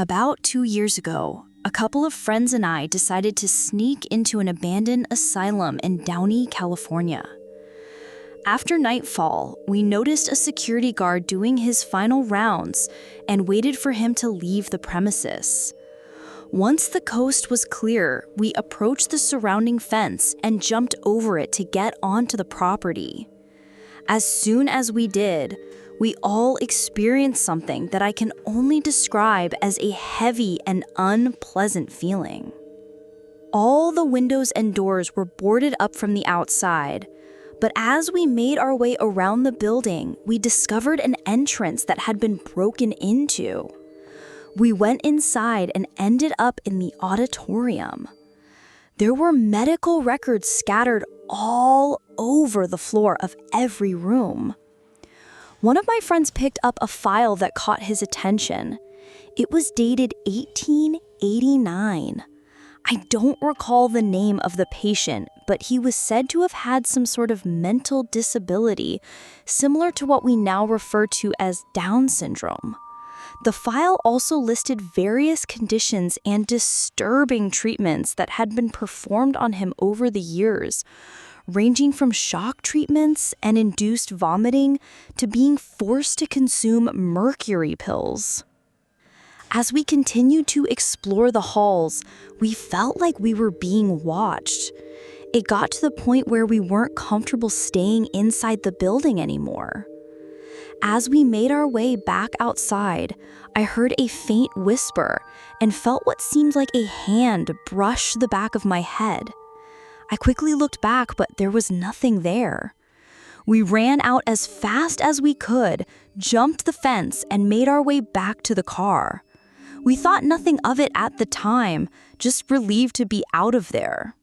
About 2 years ago, a couple of friends and I decided to sneak into an abandoned asylum in Downey, California. After nightfall, we noticed a security guard doing his final rounds and waited for him to leave the premises. Once the coast was clear, we approached the surrounding fence and jumped over it to get onto the property. As soon as we did, we all experienced something that I can only describe as a heavy and unpleasant feeling. All the windows and doors were boarded up from the outside, but as we made our way around the building, we discovered an entrance that had been broken into. We went inside and ended up in the auditorium. There were medical records scattered all over the floor of every room. One of my friends picked up a file that caught his attention. It was dated 1889. I don't recall the name of the patient, but he was said to have had some sort of mental disability, similar to what we now refer to as Down syndrome. The file also listed various conditions and disturbing treatments that had been performed on him over the years, ranging from shock treatments and induced vomiting to being forced to consume mercury pills. As we continued to explore the halls, we felt like we were being watched. It got to the point where we weren't comfortable staying inside the building anymore. As we made our way back outside, I heard a faint whisper and felt what seemed like a hand brush the back of my head. I quickly looked back, but there was nothing there. We ran out as fast as we could, jumped the fence, and made our way back to the car. We thought nothing of it at the time, just relieved to be out of there.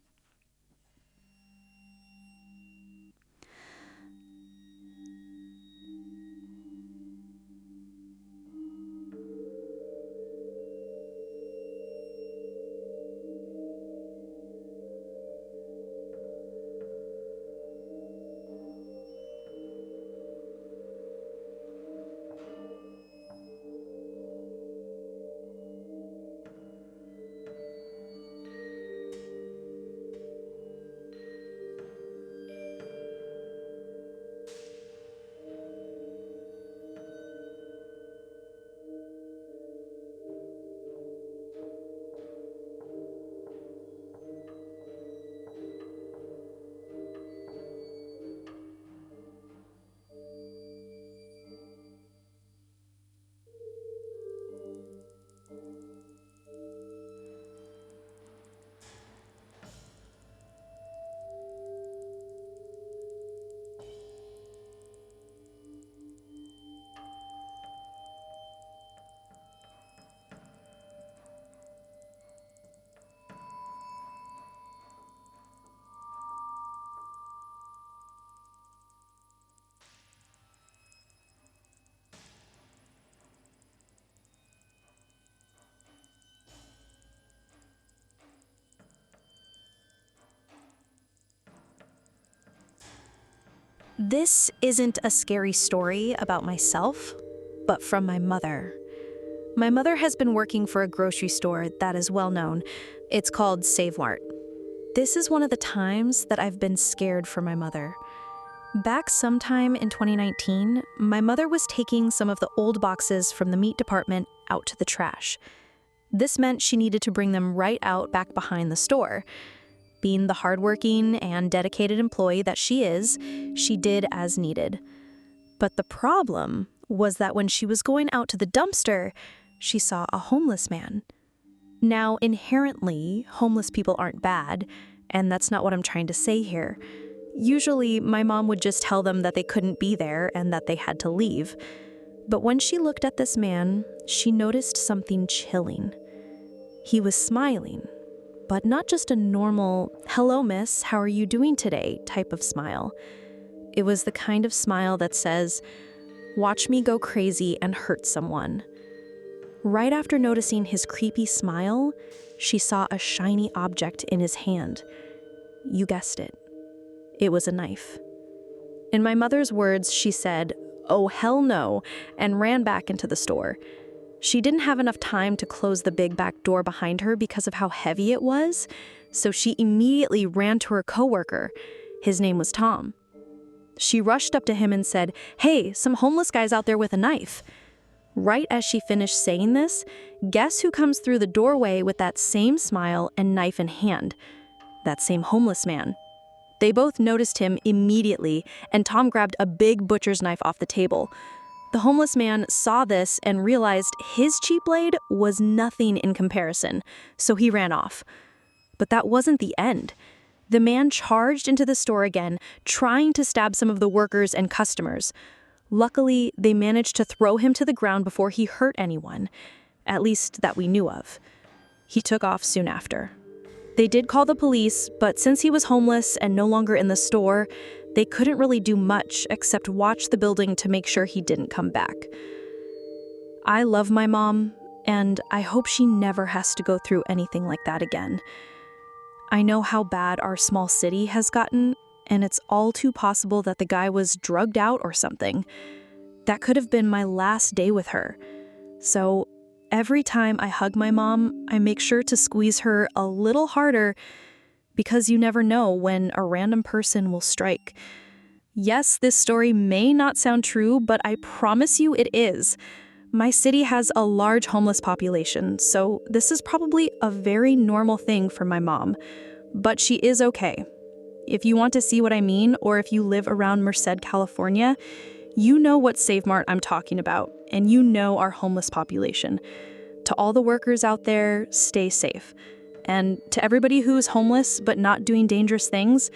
This isn't a scary story about myself, but from my mother. My mother has been working for a grocery store that is well known. It's called Save Mart. This is one of the times that I've been scared for my mother. Back sometime in 2019, my mother was taking some of the old boxes from the meat department out to the trash. This meant she needed to bring them right out back behind the store. Being the hardworking and dedicated employee that she is, she did as needed. But the problem was that when she was going out to the dumpster, she saw a homeless man. Now, inherently, homeless people aren't bad, and that's not what I'm trying to say here. Usually, my mom would just tell them that they couldn't be there and that they had to leave. But when she looked at this man, she noticed something chilling. He was smiling, but not just a normal, "Hello, miss, how are you doing today?" type of smile. It was the kind of smile that says, "Watch me go crazy and hurt someone." Right after noticing his creepy smile, she saw a shiny object in his hand. You guessed it. It was a knife. In my mother's words, she said, "Oh, hell no," and ran back into the store. She didn't have enough time to close the big back door behind her because of how heavy it was, so she immediately ran to her coworker. His name was Tom. She rushed up to him and said, "Hey, some homeless guy's out there with a knife." Right as she finished saying this, guess who comes through the doorway with that same smile and knife in hand? That same homeless man. They both noticed him immediately, and Tom grabbed a big butcher's knife off the table. The homeless man saw this and realized his cheap blade was nothing in comparison, so he ran off. But that wasn't the end. The man charged into the store again, trying to stab some of the workers and customers. Luckily, they managed to throw him to the ground before he hurt anyone, at least that we knew of. He took off soon after. They did call the police, but since he was homeless and no longer in the store, they couldn't really do much except watch the building to make sure he didn't come back. I love my mom, and I hope she never has to go through anything like that again. I know how bad our small city has gotten, and it's all too possible that the guy was drugged out or something. That could have been my last day with her. So every time I hug my mom, I make sure to squeeze her a little harder because you never know when a random person will strike. Yes, this story may not sound true, but I promise you it is. My city has a large homeless population, so this is probably a very normal thing for my mom. But she is okay. If you want to see what I mean, or if you live around Merced, California, you know what Save Mart I'm talking about, and you know our homeless population. To all the workers out there, stay safe. And to everybody who's homeless but not doing dangerous things,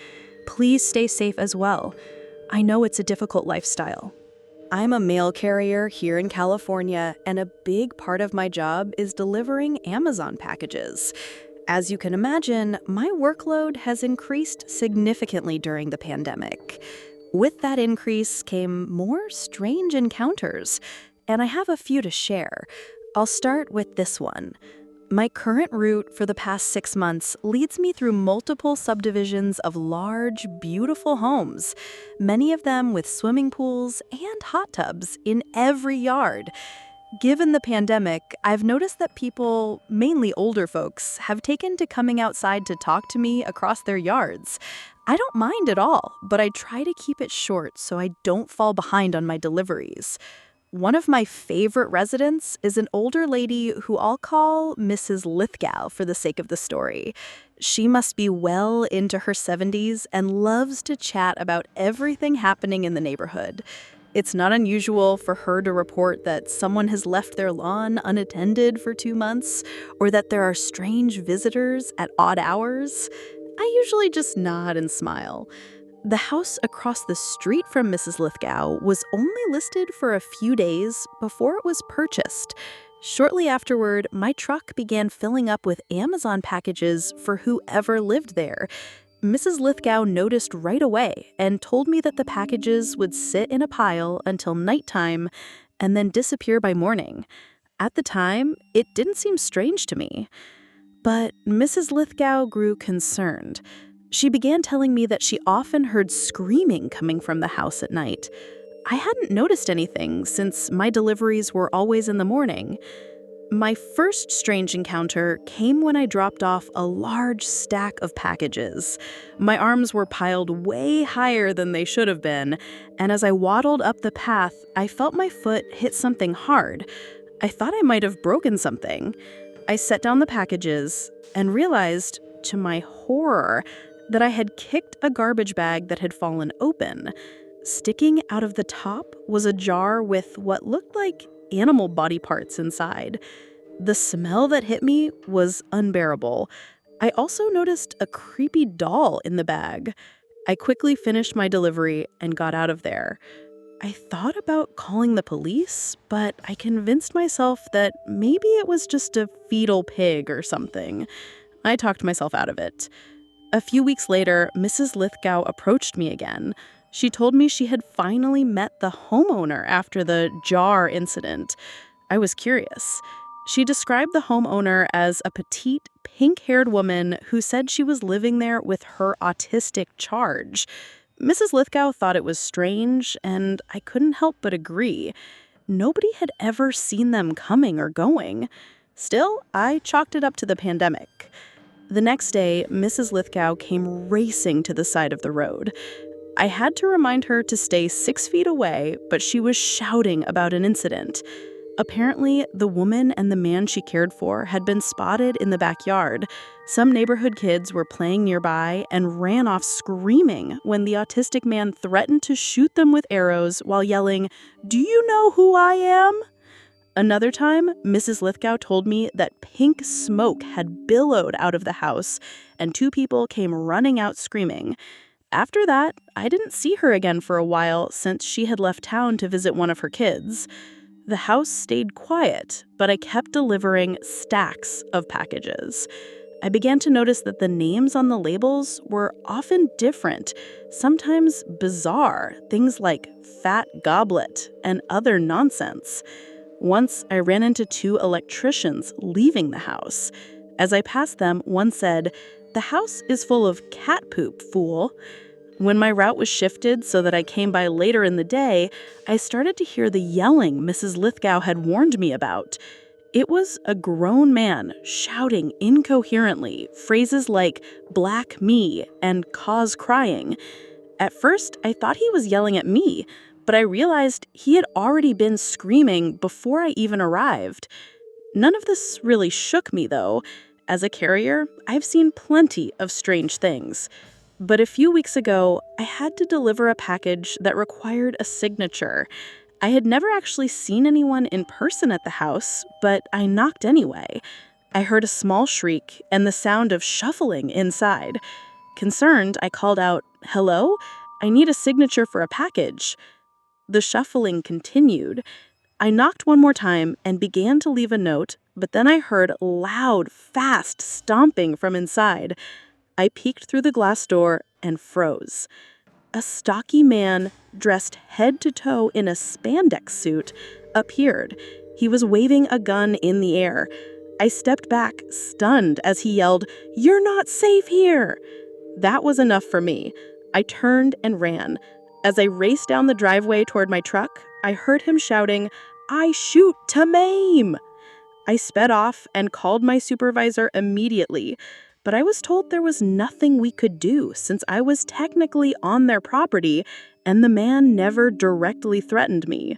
please stay safe as well. I know it's a difficult lifestyle. I'm a mail carrier here in California, and a big part of my job is delivering Amazon packages. As you can imagine, my workload has increased significantly during the pandemic. With that increase came more strange encounters, and I have a few to share. I'll start with this one. My current route for the past 6 months leads me through multiple subdivisions of large, beautiful homes, many of them with swimming pools and hot tubs in every yard. Given the pandemic, I've noticed that people, mainly older folks, have taken to coming outside to talk to me across their yards. I don't mind at all, but I try to keep it short so I don't fall behind on my deliveries. One of my favorite residents is an older lady who I'll call Mrs. Lithgow for the sake of the story. She must be well into her 70s and loves to chat about everything happening in the neighborhood. It's not unusual for her to report that someone has left their lawn unattended for 2 months, or that there are strange visitors at odd hours. I usually just nod and smile. The house across the street from Mrs. Lithgow was only listed for a few days before it was purchased. Shortly afterward, my truck began filling up with Amazon packages for whoever lived there. Mrs. Lithgow noticed right away and told me that the packages would sit in a pile until nighttime and then disappear by morning. At the time, it didn't seem strange to me. But Mrs. Lithgow grew concerned. She began telling me that she often heard screaming coming from the house at night. I hadn't noticed anything since my deliveries were always in the morning. My first strange encounter came when I dropped off a large stack of packages. My arms were piled way higher than they should have been, and as I waddled up the path, I felt my foot hit something hard. I thought I might have broken something. I set down the packages and realized, to my horror, that I had kicked a garbage bag that had fallen open. Sticking out of the top was a jar with what looked like animal body parts inside. The smell that hit me was unbearable. I also noticed a creepy doll in the bag. I quickly finished my delivery and got out of there. I thought about calling the police, but I convinced myself that maybe it was just a fetal pig or something. I talked myself out of it. A few weeks later, Mrs. Lithgow approached me again. She told me she had finally met the homeowner after the jar incident. I was curious. She described the homeowner as a petite, pink-haired woman who said she was living there with her autistic charge. Mrs. Lithgow thought it was strange, and I couldn't help but agree. nobody had ever seen them coming or going. Still, I chalked it up to the pandemic. The next day, Mrs. Lithgow came racing to the side of the road. I had to remind her to stay 6 feet away, but she was shouting about an incident. Apparently, the woman and the man she cared for had been spotted in the backyard. Some neighborhood kids were playing nearby and ran off screaming when the autistic man threatened to shoot them with arrows while yelling, "Do you know who I am?" Another time, Mrs. Lithgow told me that pink smoke had billowed out of the house, and 2 people came running out screaming. After that, I didn't see her again for a while since she had left town to visit one of her kids. The house stayed quiet, but I kept delivering stacks of packages. I began to notice that the names on the labels were often different, sometimes bizarre, things like Fat Goblet and other nonsense. Once, I ran into 2 electricians leaving the house. As I passed them, one said, "The house is full of cat poop, fool." When my route was shifted so that I came by later in the day, I started to hear the yelling Mrs. Lithgow had warned me about. It was a grown man shouting incoherently phrases like "black me" and "cause crying." At first, I thought he was yelling at me, but I realized he had already been screaming before I even arrived. None of this really shook me, though. As a carrier, I've seen plenty of strange things. But a few weeks ago, I had to deliver a package that required a signature. I had never actually seen anyone in person at the house, but I knocked anyway. I heard a small shriek and the sound of shuffling inside. Concerned, I called out, "Hello? I need a signature for a package." The shuffling continued. I knocked one more time and began to leave a note, but then I heard loud, fast stomping from inside. I peeked through the glass door and froze. A stocky man, dressed head to toe in a spandex suit, appeared. He was waving a gun in the air. I stepped back, stunned, as he yelled, "You're not safe here!" That was enough for me. I turned and ran. As I raced down the driveway toward my truck, I heard him shouting, "I shoot to maim!" I sped off and called my supervisor immediately, but I was told there was nothing we could do since I was technically on their property and the man never directly threatened me.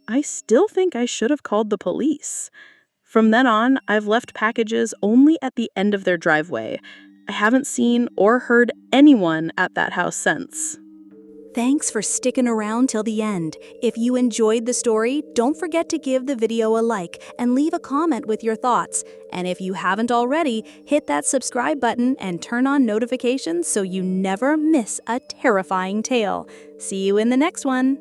I still think I should have called the police. From then on, I've left packages only at the end of their driveway. I haven't seen or heard anyone at that house since. Thanks for sticking around till the end. If you enjoyed the story, don't forget to give the video a like and leave a comment with your thoughts. And if you haven't already, hit that subscribe button and turn on notifications so you never miss a terrifying tale. See you in the next one.